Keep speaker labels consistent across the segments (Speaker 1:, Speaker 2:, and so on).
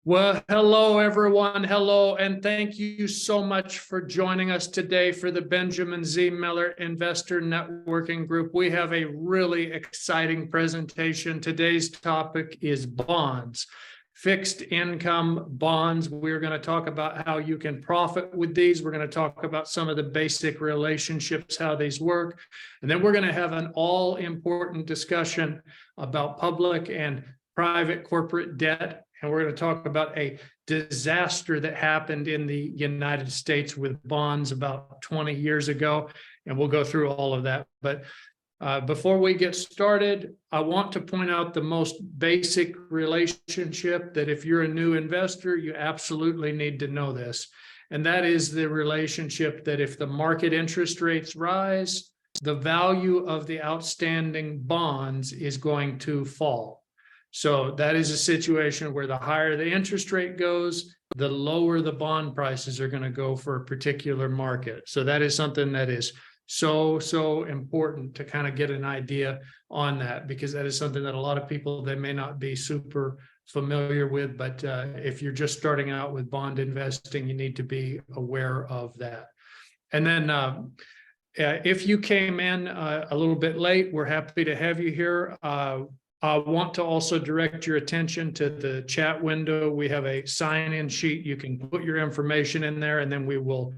Speaker 1: Well, hello, everyone. Hello, and thank you so much for joining us today for the Benjamin Z. Miller Investor Networking Group. We have a really exciting presentation. Today's topic is bonds, fixed income bonds. We're going to talk about how you can profit with these. We're going to talk about some of the basic relationships, how these work. And then we're going to have an all-important discussion about public and private corporate debt. And we're going to talk about a disaster that happened in the United States with bonds about 20 years ago. And we'll go through all of that. But before we get started, I want to point out the most basic relationship that if you're a new investor, you absolutely need to know this. And that is the relationship that if the market interest rates rise, the value of the outstanding bonds is going to fall. So that is a situation where the higher the interest rate goes, the lower the bond prices are going to go for a particular market. So that is something that is so important to kind of get an idea on that, because that is something that a lot of people, they may not be super familiar with, but if you're just starting out with bond investing, you need to be aware of that. And then if you came in a little bit late, we're happy to have you here. I want to also direct your attention to the chat window. We have a sign-in sheet. You can put your information in there, and then we will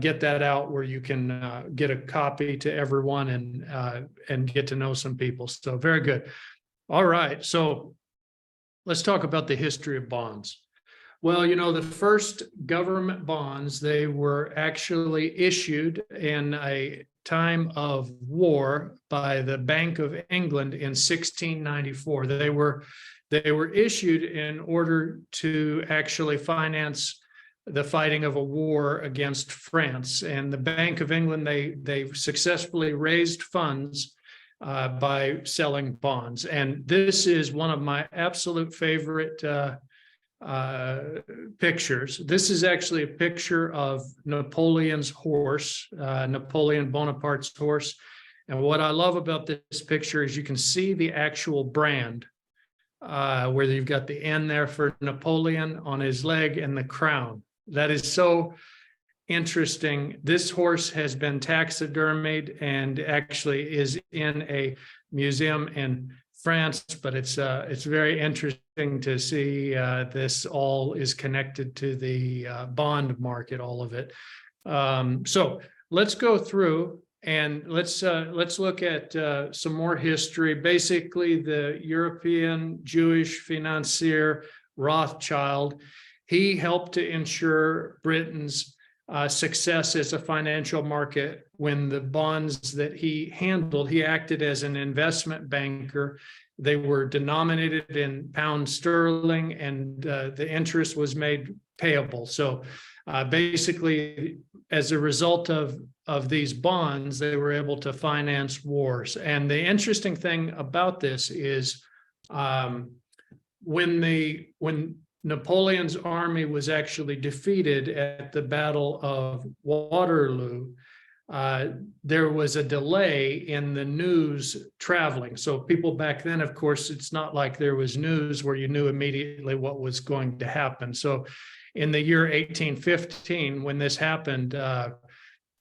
Speaker 1: get that out where you can get a copy to everyone and get to know some people. So very good. All right. So let's talk about the history of bonds. Well, you know, the first government bonds, they were actually issued in a time of war by the Bank of England in 1694. They were issued in order to actually finance the fighting of a war against France. And the Bank of England, they successfully raised funds by selling bonds. And this is one of my absolute favorite pictures. This is actually a picture of Napoleon's horse, Napoleon Bonaparte's horse. And what I love about this picture is you can see the actual brand, where you've got the N there for Napoleon on his leg and the crown. That is so interesting. This horse has been taxidermied and actually is in a museum in France, but it's very interesting to see this all is connected to the bond market, all of it. So let's go through and let's look at some more history. Basically, the European Jewish financier Rothschild, he helped to ensure Britain's success as a financial market when the bonds that he handled, he acted as an investment banker. They were denominated in pound sterling, and the interest was made payable. So basically, as a result of these bonds, they were able to finance wars. And the interesting thing about this is when Napoleon's army was actually defeated at the Battle of Waterloo, there was a delay in the news traveling. So people back then, of course, it's not like there was news where you knew immediately what was going to happen. So in the year 1815, when this happened,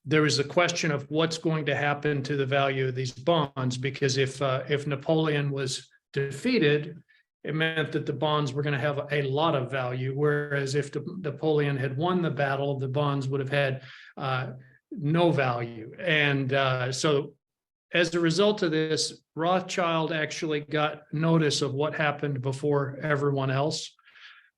Speaker 1: there was a question of what's going to happen to the value of these bonds, because if Napoleon was defeated, it meant that the bonds were going to have a lot of value, whereas if Napoleon had won the battle, the bonds would have had no value. And so as a result of this, Rothschild actually got notice of what happened before everyone else.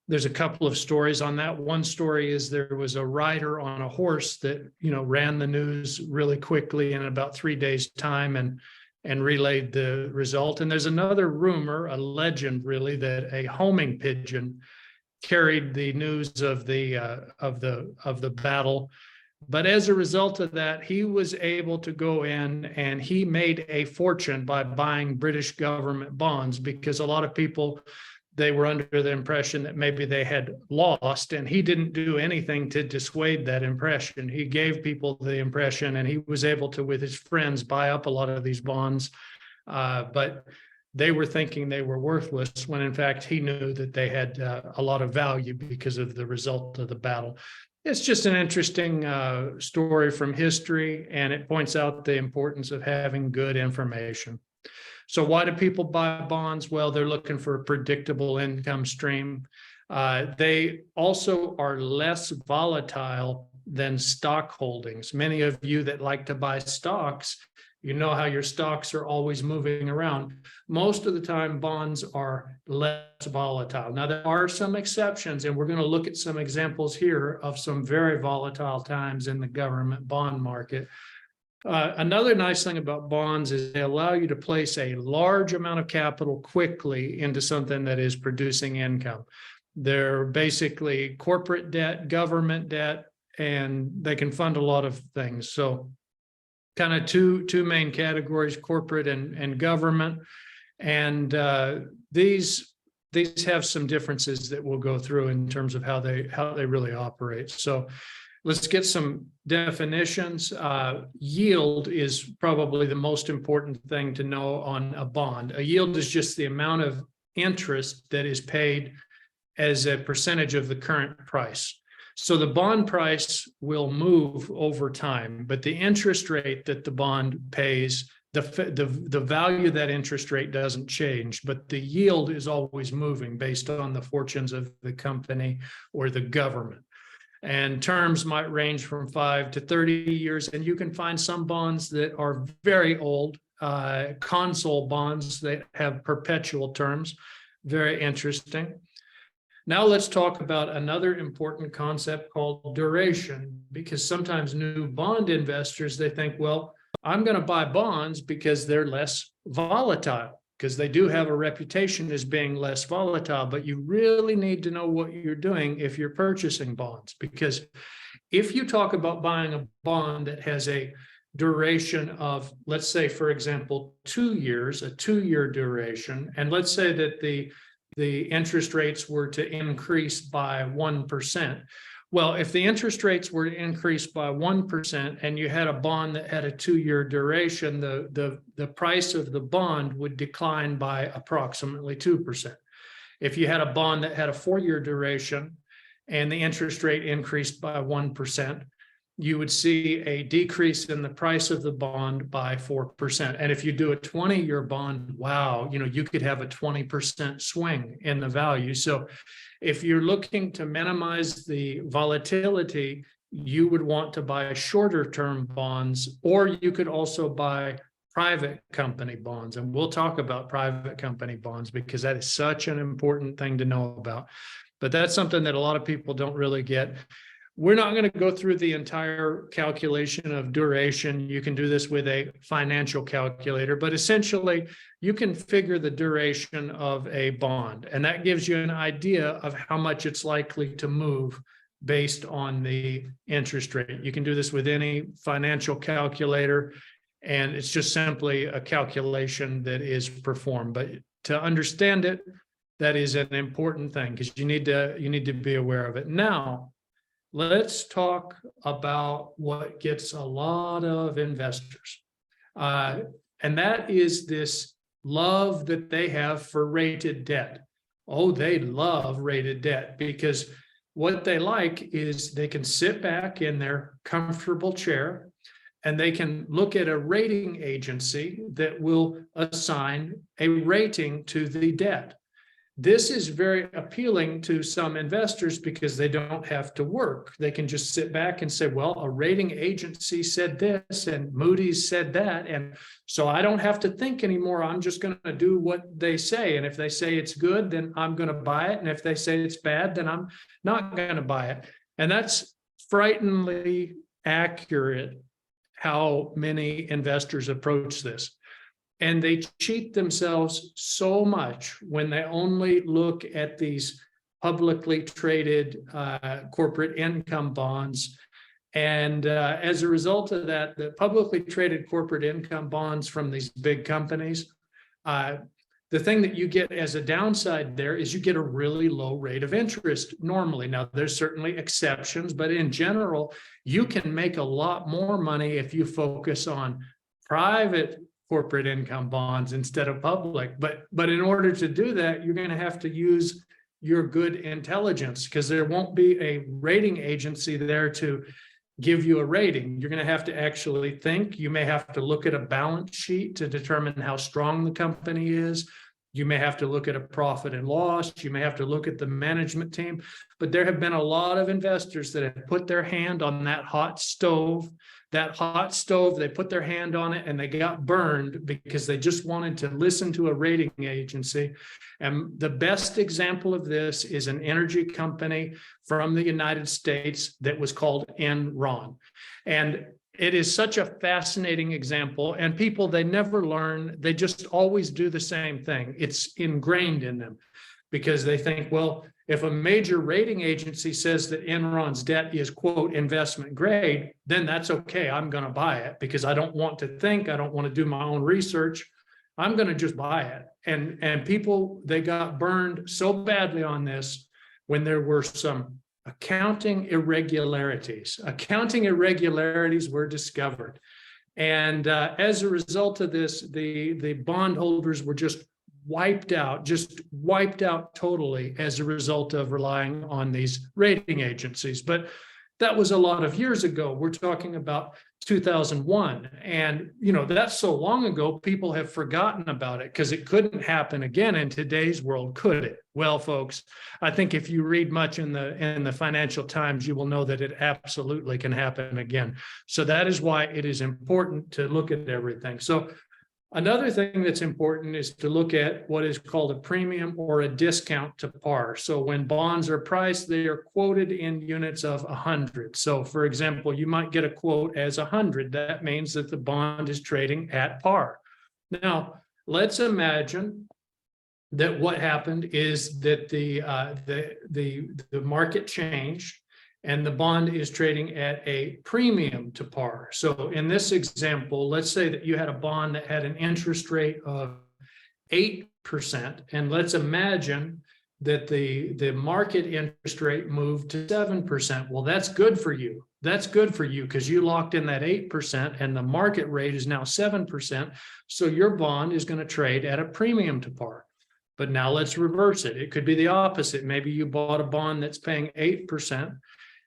Speaker 1: There's a couple of stories on that. One story is there was a rider on a horse that, ran the news really quickly in about 3 days' time and relayed the result. And there's another rumor, a legend really, that a homing pigeon carried the news of the battle. But as a result of that, he was able to go in and he made a fortune by buying British government bonds, because a lot of people, they were under the impression that maybe they had lost, and he didn't do anything to dissuade that impression. He gave people the impression, and he was able to, with his friends, buy up a lot of these bonds. But they were thinking they were worthless when in fact he knew that they had a lot of value because of the result of the battle. It's just an interesting story from history, and it points out the importance of having good information. So why do people buy bonds? Well, they're looking for a predictable income stream. They also are less volatile than stock holdings. Many of you that like to buy stocks, you know how your stocks are always moving around. Most of the time, bonds are less volatile. Now, there are some exceptions, and we're going to look at some examples here of some very volatile times in the government bond market. Another nice thing about bonds is they allow you to place a large amount of capital quickly into something that is producing income. They're basically corporate debt, government debt, and they can fund a lot of things. So kind of two main categories, corporate and government. And these have some differences that we'll go through in terms of how they really operate. So let's get some definitions. Yield is probably the most important thing to know on a bond. A yield is just the amount of interest that is paid as a percentage of the current price. So the bond price will move over time, but the interest rate that the bond pays, the value of that interest rate doesn't change, but the yield is always moving based on the fortunes of the company or the government. And terms might range from 5 to 30 years, and you can find some bonds that are very old, console bonds that have perpetual terms. Very interesting. Now let's talk about another important concept called duration, because sometimes new bond investors, they think, well, I'm going to buy bonds because they're less volatile, because they do have a reputation as being less volatile, but you really need to know what you're doing if you're purchasing bonds, because if you talk about buying a bond that has a duration of, let's say, for example, 2 years, a 2-year duration, and let's say that the interest rates were to increase by 1%. Well, if the interest rates were to increase by 1% and you had a bond that had a 2-year duration, the price of the bond would decline by approximately 2%. If you had a bond that had a 4-year duration and the interest rate increased by 1%, you would see a decrease in the price of the bond by 4%. And if you do a 20-year bond, wow, you could have a 20% swing in the value. So if you're looking to minimize the volatility, you would want to buy shorter term bonds, or you could also buy private company bonds. And we'll talk about private company bonds because that is such an important thing to know about. But that's something that a lot of people don't really get. We're not going to go through the entire calculation of duration. You can do this with a financial calculator, but essentially you can figure the duration of a bond, and that gives you an idea of how much it's likely to move based on the interest rate. You can do this with any financial calculator, and it's just simply a calculation that is performed. But to understand it, that is an important thing because you need to be aware of it. Now, let's talk about what gets a lot of investors. And that is this love that they have for rated debt. Oh, they love rated debt because what they like is they can sit back in their comfortable chair and they can look at a rating agency that will assign a rating to the debt. This is very appealing to some investors because they don't have to work. They can just sit back and say, well, a rating agency said this and Moody's said that. And so I don't have to think anymore. I'm just going to do what they say. And if they say it's good, then I'm going to buy it. And if they say it's bad, then I'm not going to buy it. And that's frighteningly accurate how many investors approach this. And they cheat themselves so much when they only look at these publicly traded corporate income bonds. And as a result of that, the publicly traded corporate income bonds from these big companies, the thing that you get as a downside there is you get a really low rate of interest normally. Now, there's certainly exceptions, but in general, you can make a lot more money if you focus on private corporate income bonds instead of public. But in order to do that, you're going to have to use your good intelligence, because there won't be a rating agency there to give you a rating. You're going to have to actually think. You may have to look at a balance sheet to determine how strong the company is. You may have to look at a profit and loss. You may have to look at the management team. But there have been a lot of investors that have put their hand on that hot stove. That hot stove, they put their hand on it and they got burned because they just wanted to listen to a rating agency. And the best example of this is an energy company from the United States that was called Enron. And it is such a fascinating example. And people, they never learn. They just always do the same thing. It's ingrained in them because they think, well, if a major rating agency says that Enron's debt is, quote, investment grade, then that's okay. I'm going to buy it because I don't want to think. I don't want to do my own research. I'm going to just buy it. And people, they got burned so badly on this when there were some accounting irregularities. Accounting irregularities were discovered. And as a result of this, the bondholders were just wiped out totally as a result of relying on these rating agencies. But that was a lot of years ago. We're talking about 2001. And, that's so long ago, people have forgotten about it because it couldn't happen again in today's world, could it? Well, folks, I think if you read much in the Financial Times, you will know that it absolutely can happen again. So that is why it is important to look at everything. So another thing that's important is to look at what is called a premium or a discount to par. So when bonds are priced, they are quoted in units of 100. So for example, you might get a quote as 100. That means that the bond is trading at par. Now, let's imagine that what happened is that the market changed and the bond is trading at a premium to par. So in this example, let's say that you had a bond that had an interest rate of 8%, and let's imagine that the market interest rate moved to 7%. Well, that's good for you. That's good for you because you locked in that 8% and the market rate is now 7%. So your bond is going to trade at a premium to par. But now let's reverse it. It could be the opposite. Maybe you bought a bond that's paying 8%.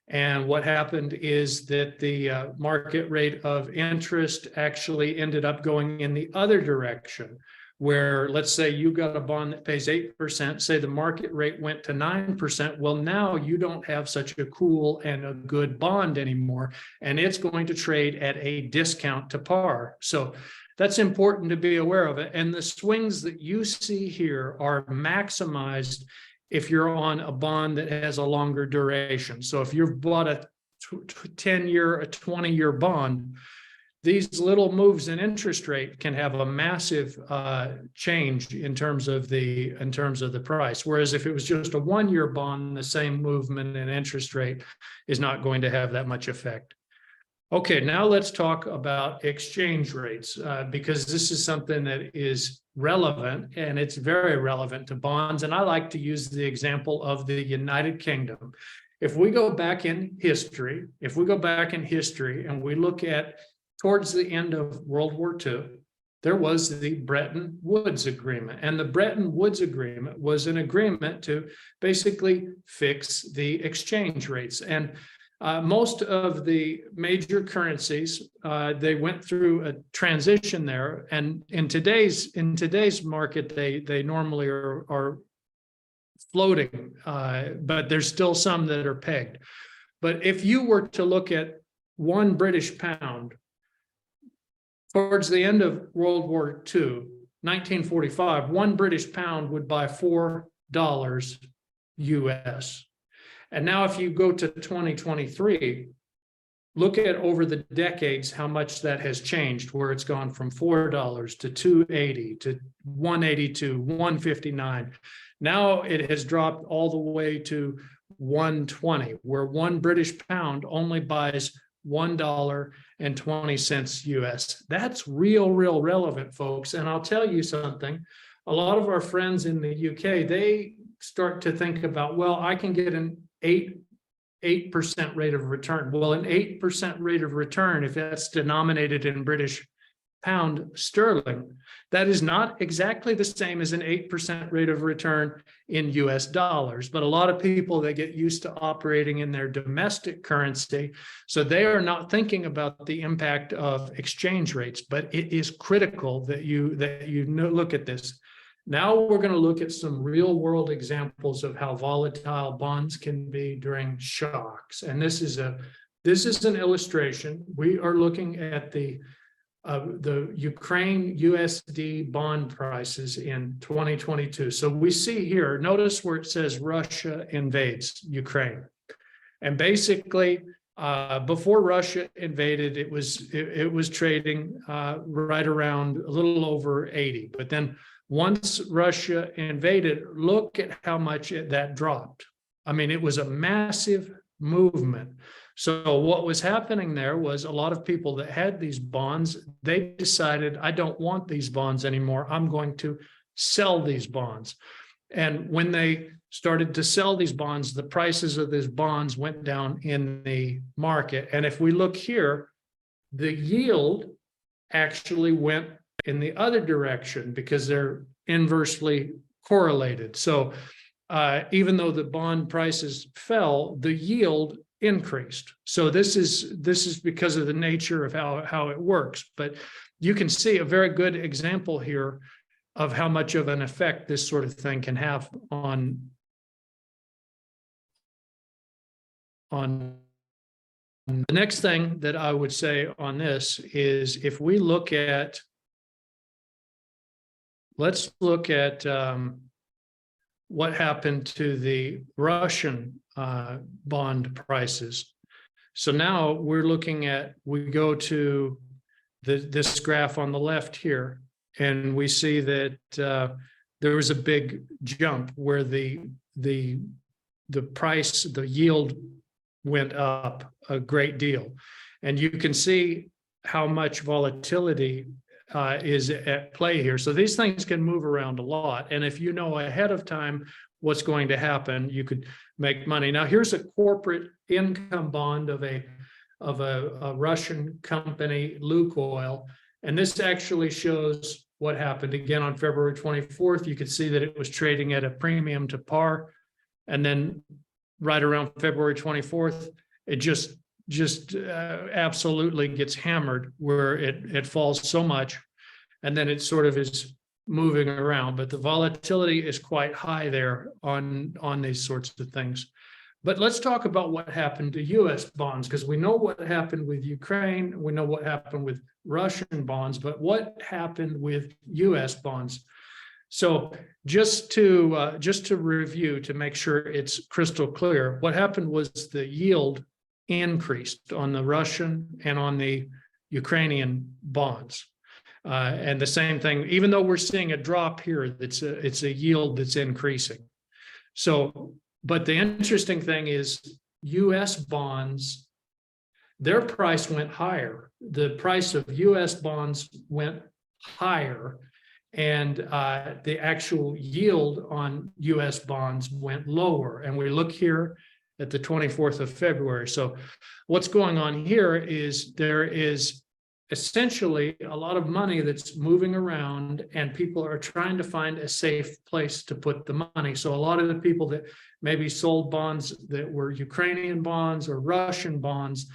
Speaker 1: And what happened is that the market rate of interest actually ended up going in the other direction, where let's say you got a bond that pays 8%, say the market rate went to 9%. Well, now you don't have such a cool and a good bond anymore, and it's going to trade at a discount to par. So that's important to be aware of it. And the swings that you see here are maximized if you're on a bond that has a longer duration. So if you've bought a 10-year, a 20-year bond, these little moves in interest rate can have a massive change in terms of the price. Whereas if it was just a 1-year bond, the same movement in interest rate is not going to have that much effect. Okay, now let's talk about exchange rates because this is something that is relevant, and it's very relevant to bonds. And I like to use the example of the United Kingdom. If we go back in history, and we look at towards the end of World War II, there was the Bretton Woods Agreement. And the Bretton Woods Agreement was an agreement to basically fix the exchange rates. And most of the major currencies, they went through a transition there. And in today's market, they normally are floating, but there's still some that are pegged. But if you were to look at one British pound, towards the end of World War II, 1945, one British pound would buy $4 US. And now if you go to 2023, look at over the decades how much that has changed, where it's gone from $4 to $2.80 to $1.82, $1.59. Now it has dropped all the way to $1.20, where one British pound only buys $1.20 US. That's real relevant, folks. And I'll tell you something, a lot of our friends in the UK, they start to think about, well, I can get an 8% rate of return. Well, an 8% rate of return, if that's denominated in British pound sterling. That is not exactly the same as an 8% rate of return in US dollars, but a lot of people, they get used to operating in their domestic currency, so they are not thinking about the impact of exchange rates, but it is critical that you look at this. Now we're going to look at some real world examples of how volatile bonds can be during shocks. And this is an illustration. We are looking at the Ukraine USD bond prices in 2022. So we see here, notice where it says Russia invades Ukraine. And basically, before Russia invaded, it was trading right around a little over 80. But then once Russia invaded, look at how much that dropped. I mean, it was a massive movement. So what was happening there was a lot of people that had these bonds, they decided, I don't want these bonds anymore. I'm going to sell these bonds. And when they started to sell these bonds, the prices of these bonds went down in the market. And if we look here, the yield actually went in the other direction because they're inversely correlated. So even though the bond prices fell, the yield increased. So this is because of the nature of how it works. But you can see a very good example here of how much of an effect this sort of thing can have on the next thing that I would say on this is, if we look at, let's look at what happened to the Russian bond prices. So now we're looking at, we go to this graph on the left here, and we see that there was a big jump where the price, the yield went up a great deal. And you can see how much volatility is at play here. So these things can move around a lot. And if you know ahead of time what's going to happen, you could make money. Now, here's a corporate income bond of a Russian company, Lukoil. And this actually shows what happened. Again, on February 24th, you could see that it was trading at a premium to par. And then right around February 24th, it just absolutely gets hammered, where it falls so much, and then it sort of is moving around. But the volatility is quite high there on these sorts of things. But let's talk about what happened to US bonds, because we know what happened with Ukraine, we know what happened with Russian bonds, but what happened with US bonds? So just to review, to make sure it's crystal clear, what happened was the yield increased on the Russian and on the Ukrainian bonds. And the same thing, even though we're seeing a drop here, it's a yield that's increasing. So, but the interesting thing is US bonds, their price went higher. The price of US bonds went higher, and the actual yield on US bonds went lower. And we look here at the 24th of February. So what's going on here is there is essentially a lot of money that's moving around, and people are trying to find a safe place to put the money. So a lot of the people that maybe sold bonds that were Ukrainian bonds or Russian bonds,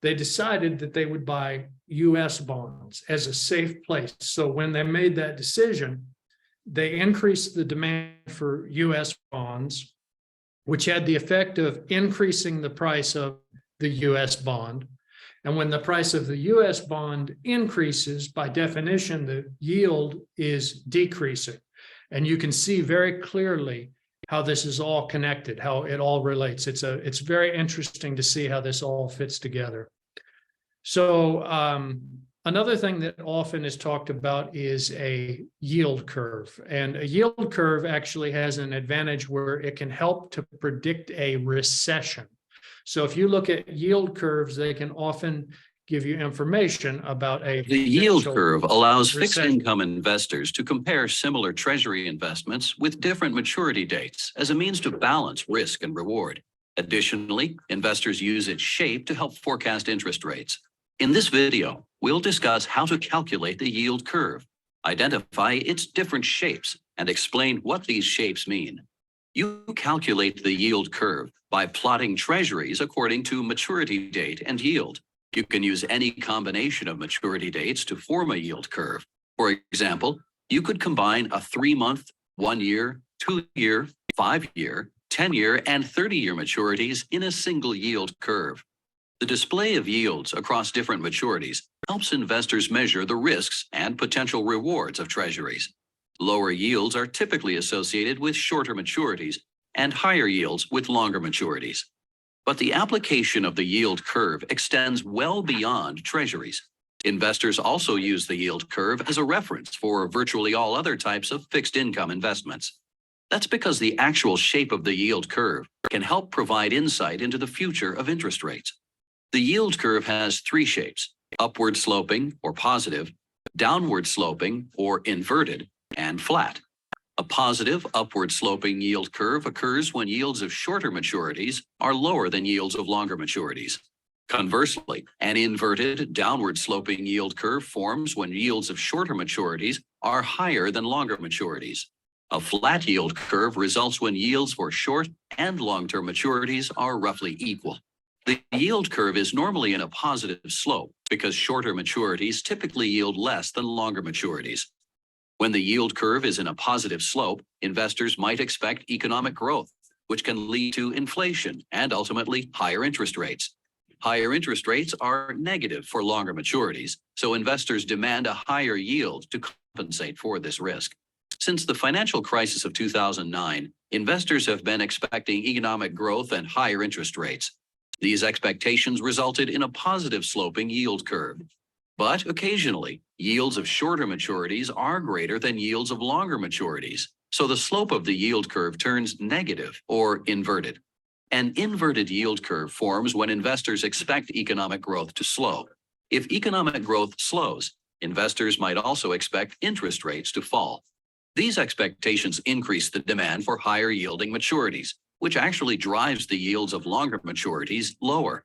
Speaker 1: they decided that they would buy US bonds as a safe place. So when they made that decision, they increased the demand for US bonds, which had the effect of increasing the price of the US bond. And when the price of the US bond increases, by definition, the yield is decreasing. And you can see very clearly how this is all connected, how it all relates. It's very interesting to see how this all fits together. So another thing that often is talked about is a yield curve. And a yield curve actually has an advantage where it can help to predict a recession. So if you look at yield curves, they can often give you information about
Speaker 2: The yield curve allows
Speaker 1: recession.
Speaker 2: fixed income investors to compare similar treasury investments with different maturity dates as a means to balance risk and reward. Additionally, investors use its shape to help forecast interest rates. In this video, we'll discuss how to calculate the yield curve, identify its different shapes, and explain what these shapes mean. You calculate the yield curve by plotting treasuries according to maturity date and yield. You can use any combination of maturity dates to form a yield curve. For example, you could combine a 3-month, 1-year, 2-year, 5-year, 10-year, and 30-year maturities in a single yield curve. The display of yields across different maturities helps investors measure the risks and potential rewards of treasuries. Lower yields are typically associated with shorter maturities and higher yields with longer maturities. But the application of the yield curve extends well beyond treasuries. Investors also use the yield curve as a reference for virtually all other types of fixed income investments. That's because the actual shape of the yield curve can help provide insight into the future of interest rates. The yield curve has 3 shapes: upward sloping or positive, downward sloping or inverted, and flat. A positive upward sloping yield curve occurs when yields of shorter maturities are lower than yields of longer maturities. Conversely, an inverted downward sloping yield curve forms when yields of shorter maturities are higher than longer maturities. A flat yield curve results when yields for short and long-term maturities are roughly equal. The yield curve is normally in a positive slope because shorter maturities typically yield less than longer maturities. When the yield curve is in a positive slope, investors might expect economic growth, which can lead to inflation and ultimately higher interest rates. Higher interest rates are negative for longer maturities, so investors demand a higher yield to compensate for this risk. Since the financial crisis of 2009, investors have been expecting economic growth and higher interest rates. These expectations resulted in a positive sloping yield curve. But occasionally, yields of shorter maturities are greater than yields of longer maturities, so the slope of the yield curve turns negative or inverted. An inverted yield curve forms when investors expect economic growth to slow. If economic growth slows, investors might also expect interest rates to fall. These expectations increase the demand for higher yielding maturities, which actually drives the yields of longer maturities lower.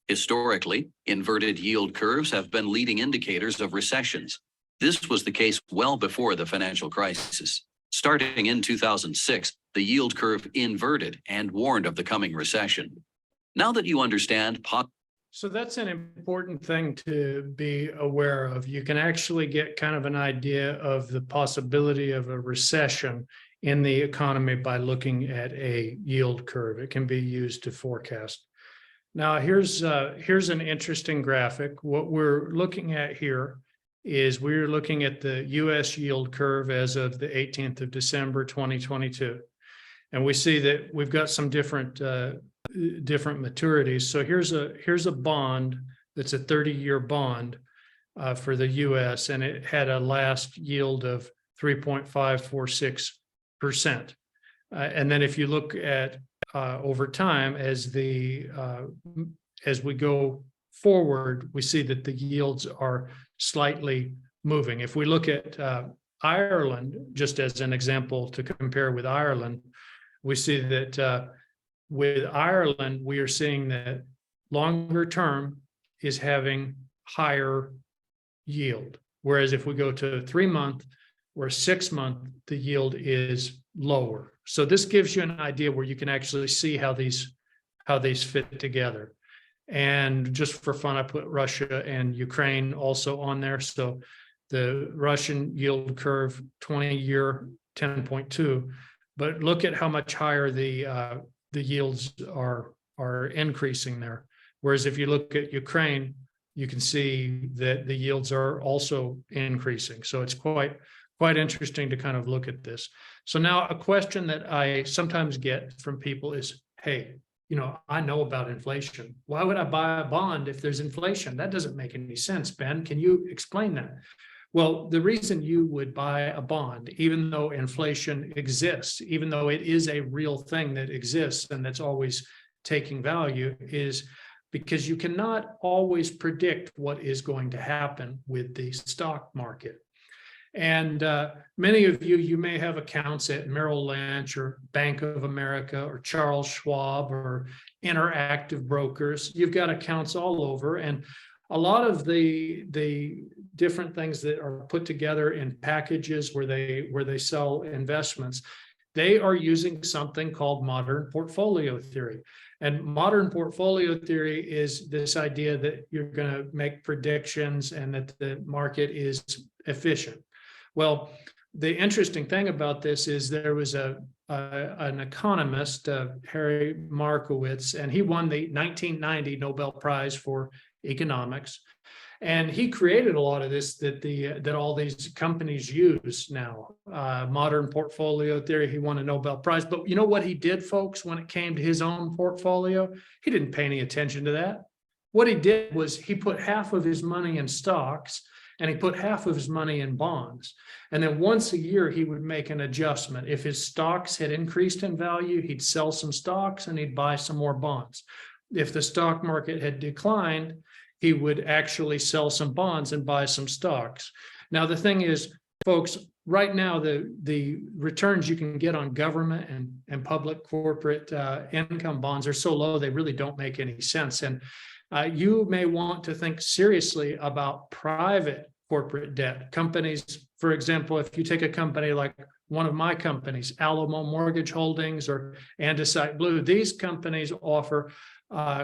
Speaker 2: Historically, inverted yield curves have been leading indicators of recessions. This was the case well before the financial crisis. Starting in 2006, the yield curve inverted and warned of the coming recession. Now that you understand
Speaker 1: So that's an important thing to be aware of. You can actually get kind of an idea of the possibility of a recession in the economy by looking at a yield curve. It can be used to forecast. Now, here's an interesting graphic. What we're looking at here is we're looking at the U.S. yield curve as of the 18th of December, 2022. And we see that we've got some different maturities. So here's a bond that's a 30-year bond for the U.S. and it had a last yield of 3.546%. And then if you look at over time as we go forward, we see that the yields are slightly moving. If we look at Ireland, just as an example to compare with Ireland, we see that with Ireland, we are seeing that longer term is having higher yield. Whereas if we go to 3-month or 6-month, the yield is lower. So this gives you an idea where you can actually see how these fit together. And just for fun, I put Russia and Ukraine also on there. So the Russian yield curve, 20-year, 10.2. But look at how much higher the yields are increasing there. Whereas if you look at Ukraine, you can see that the yields are also increasing. So it's quite interesting to kind of look at this. So now a question that I sometimes get from people is, hey, I know about inflation. Why would I buy a bond if there's inflation? That doesn't make any sense, Ben. Can you explain that? Well, the reason you would buy a bond, even though inflation exists, even though it is a real thing that exists and that's always taking value, is because you cannot always predict what is going to happen with the stock market. And many of you may have accounts at Merrill Lynch or Bank of America or Charles Schwab or Interactive Brokers. You've got accounts all over. And a lot of the different things that are put together in packages where they sell investments, they are using something called modern portfolio theory. And modern portfolio theory is this idea that you're going to make predictions and that the market is efficient. Well, the interesting thing about this is there was an economist, Harry Markowitz, and he won the 1990 Nobel Prize for economics. And he created a lot of this that all these companies use now, modern portfolio theory. He won a Nobel Prize. But you know what he did, folks, when it came to his own portfolio? He didn't pay any attention to that. What he did was he put half of his money in stocks and he put half of his money in bonds. And then once a year, he would make an adjustment. If his stocks had increased in value, he'd sell some stocks and he'd buy some more bonds. If the stock market had declined, he would actually sell some bonds and buy some stocks. Now, the thing is, folks, right now, the returns you can get on government and public corporate income bonds are so low, they really don't make any sense. And you may want to think seriously about private corporate debt. Companies, for example, if you take a company like one of my companies, Alamo Mortgage Holdings or Andesite Blue, these companies offer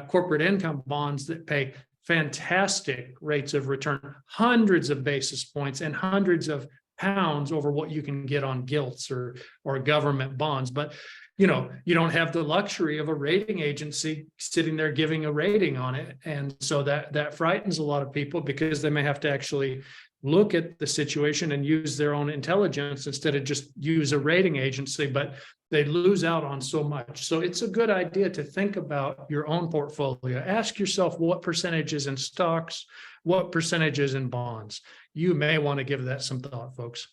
Speaker 1: corporate income bonds that pay fantastic rates of return, hundreds of basis points and hundreds of pounds over what you can get on gilts or government bonds. But you don't have the luxury of a rating agency sitting there giving a rating on it. And so that frightens a lot of people because they may have to actually look at the situation and use their own intelligence instead of just use a rating agency, but they lose out on so much. So it's a good idea to think about your own portfolio. Ask yourself what percentage is in stocks, what percentage is in bonds. You may want to give that some thought, folks.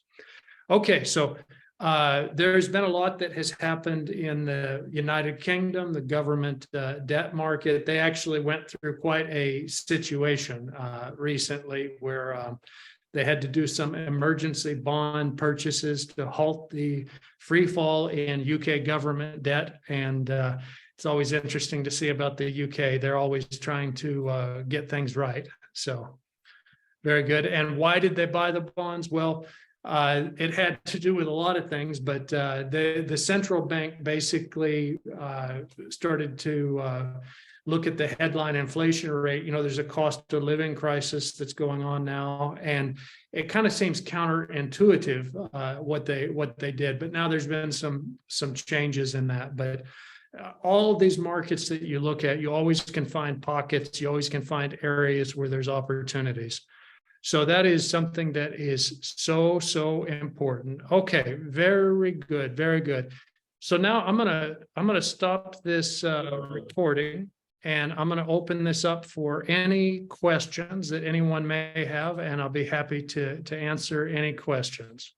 Speaker 1: Okay, so there's been a lot that has happened in the United Kingdom, the government debt market. They actually went through quite a situation recently where they had to do some emergency bond purchases to halt the free fall in UK government debt. And it's always interesting to see about the UK. They're always trying to get things right. So very good. And why did they buy the bonds? Well, it had to do with a lot of things, but the central bank basically started to look at the headline inflation rate. There's a cost of living crisis that's going on now, and it kind of seems counterintuitive what they did. But now there's been some changes in that. But all of these markets that you look at, you always can find pockets. You always can find areas where there's opportunities. So that is something that is so important. Okay, very good, very good. So now I'm gonna stop this recording, and I'm gonna open this up for any questions that anyone may have, and I'll be happy to answer any questions.